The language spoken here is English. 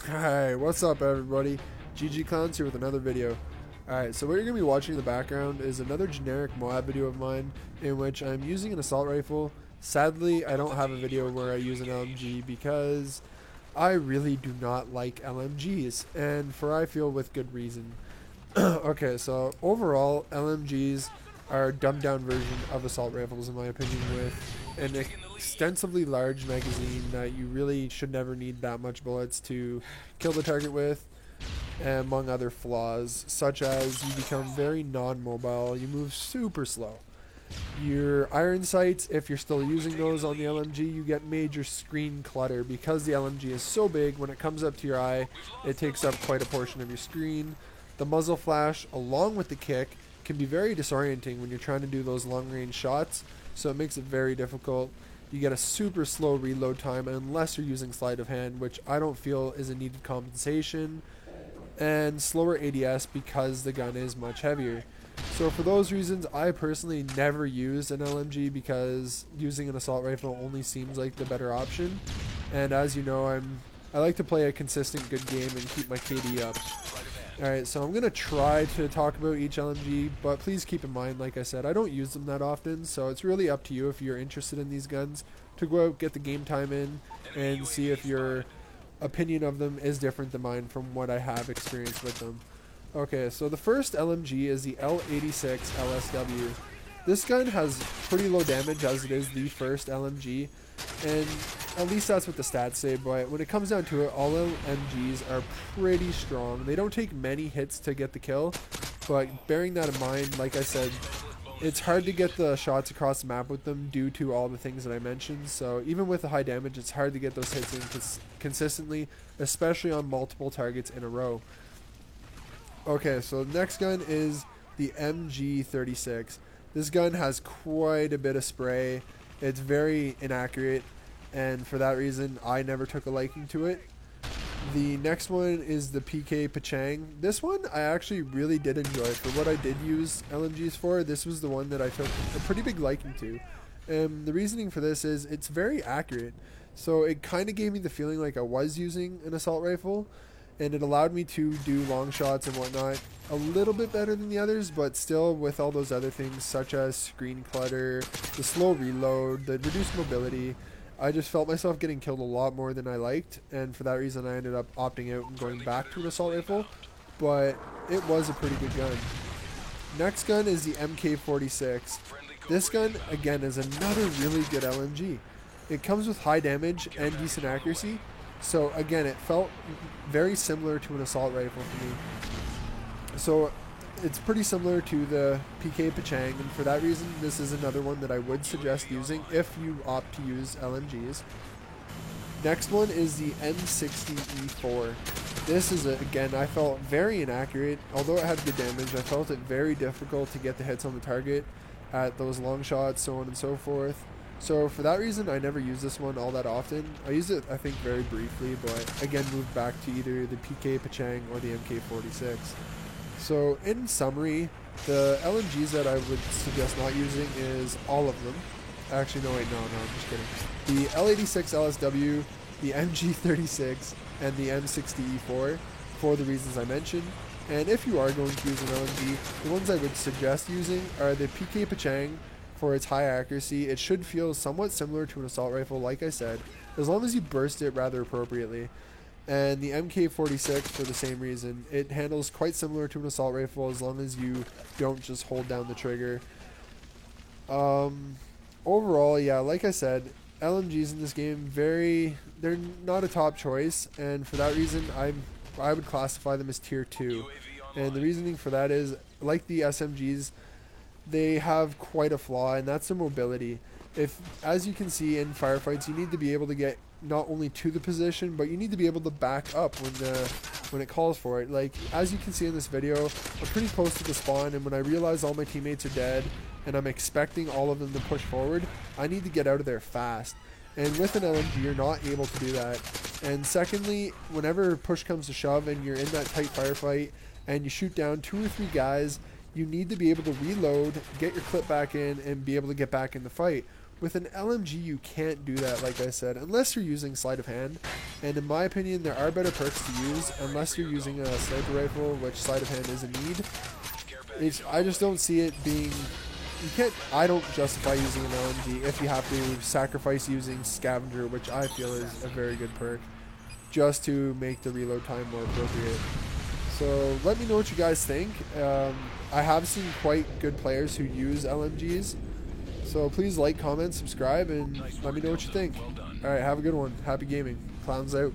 Hi, what's up everybody? GG Clowns here with another video. Alright, so what you're going to be watching in the background is another generic Moab video of mine in which I'm using an assault rifle. Sadly, I don't have a video where I use an LMG because I really do not like LMGs, and for I feel with good reason. Okay, so overall, LMGs are a dumbed down version of assault rifles in my opinion, with an extensively large magazine that you really should never need that much bullets to kill the target with, among other flaws, such as you become very non-mobile, you move super slow. Your iron sights, if you're still using those on the LMG, you get major screen clutter because the LMG is so big. When it comes up to your eye, it takes up quite a portion of your screen. The muzzle flash, along with the kick, can be very disorienting when you're trying to do those long range shots, so it makes it very difficult. You get a super slow reload time unless you're using sleight of hand, which I don't feel is a needed compensation, and slower ADS because the gun is much heavier. So for those reasons, I personally never use an LMG because using an assault rifle only seems like the better option. And as you know, I like to play a consistent good game and keep my KD up. Alright, so I'm going to try to talk about each LMG, but please keep in mind, like I said, I don't use them that often, so it's really up to you if you're interested in these guns to go out, get the game time in, and see if your opinion of them is different than mine from what I have experienced with them. Okay, so the first LMG is the L86 LSW. This gun has pretty low damage as it is the first LMG, and at least that's what the stats say, but when it comes down to it, all LMGs are pretty strong. They don't take many hits to get the kill, but bearing that in mind, like I said, it's hard to get the shots across the map with them due to all the things that I mentioned, so even with the high damage, it's hard to get those hits in consistently, especially on multiple targets in a row. Okay, so the next gun is the MG36. This gun has quite a bit of spray. It's very inaccurate, and for that reason, I never took a liking to it. The next one is the PK Pachang. This one I actually really did enjoy. For what I did use LMGs for, this was the one that I took a pretty big liking to. And the reasoning for this is it's very accurate. So it kind of gave me the feeling like I was using an assault rifle, and it allowed me to do long shots and whatnot a little bit better than the others, but still with all those other things such as screen clutter, the slow reload, the reduced mobility, I just felt myself getting killed a lot more than I liked, and for that reason I ended up opting out and going back to an assault rifle, but it was a pretty good gun. Next gun is the MK46. This gun, again, is another really good LMG. It comes with high damage and decent accuracy, so again, it felt very similar to an assault rifle for me. So it's pretty similar to the PK Pachang, and for that reason, this is another one that I would suggest using if you opt to use LMGs. Next one is the M60E4. This is, again, I felt very inaccurate. Although it had good damage, I felt it very difficult to get the hits on the target at those long shots, so on and so forth. So for that reason, I never use this one all that often. I used it, I think, very briefly, but again moved back to either the PK Pachang or the MK46. So in summary, the LMGs that I would suggest not using is all of them. Actually, no, wait, no, I'm just kidding. The L86 LSW, the MG36, and the M60E4 for the reasons I mentioned. And if you are going to use an LMG, the ones I would suggest using are the PK Pachang. For its high accuracy, it should feel somewhat similar to an assault rifle, like I said, as long as you burst it rather appropriately. And the MK46 for the same reason. It handles quite similar to an assault rifle as long as you don't just hold down the trigger. Overall, yeah, like I said, LMGs in this game, they're not a top choice, and for that reason, I would classify them as tier 2. And the reasoning for that is, like the SMGs, they have quite a flaw, and that's their mobility. As you can see in firefights, you need to be able to get not only to the position, but you need to be able to back up when it calls for it. Like, as you can see in this video, I'm pretty close to the spawn, and when I realize all my teammates are dead, and I'm expecting all of them to push forward, I need to get out of there fast. And with an LMG, you're not able to do that. And secondly, whenever push comes to shove, and you're in that tight firefight, and you shoot down 2 or 3 guys, you need to be able to reload, get your clip back in, and be able to get back in the fight. With an LMG, you can't do that, like I said, unless you're using sleight of hand. And in my opinion, there are better perks to use, unless you're using a sniper rifle, which sleight of hand is a need. I just don't see it being... I don't justify using an LMG if you have to sacrifice using Scavenger, which I feel is a very good perk, just to make the reload time more appropriate. So let me know what you guys think. I have seen quite good players who use LMGs. So please like, comment, subscribe, and let me know what you think. Alright, have a good one. Happy gaming. Clowns out.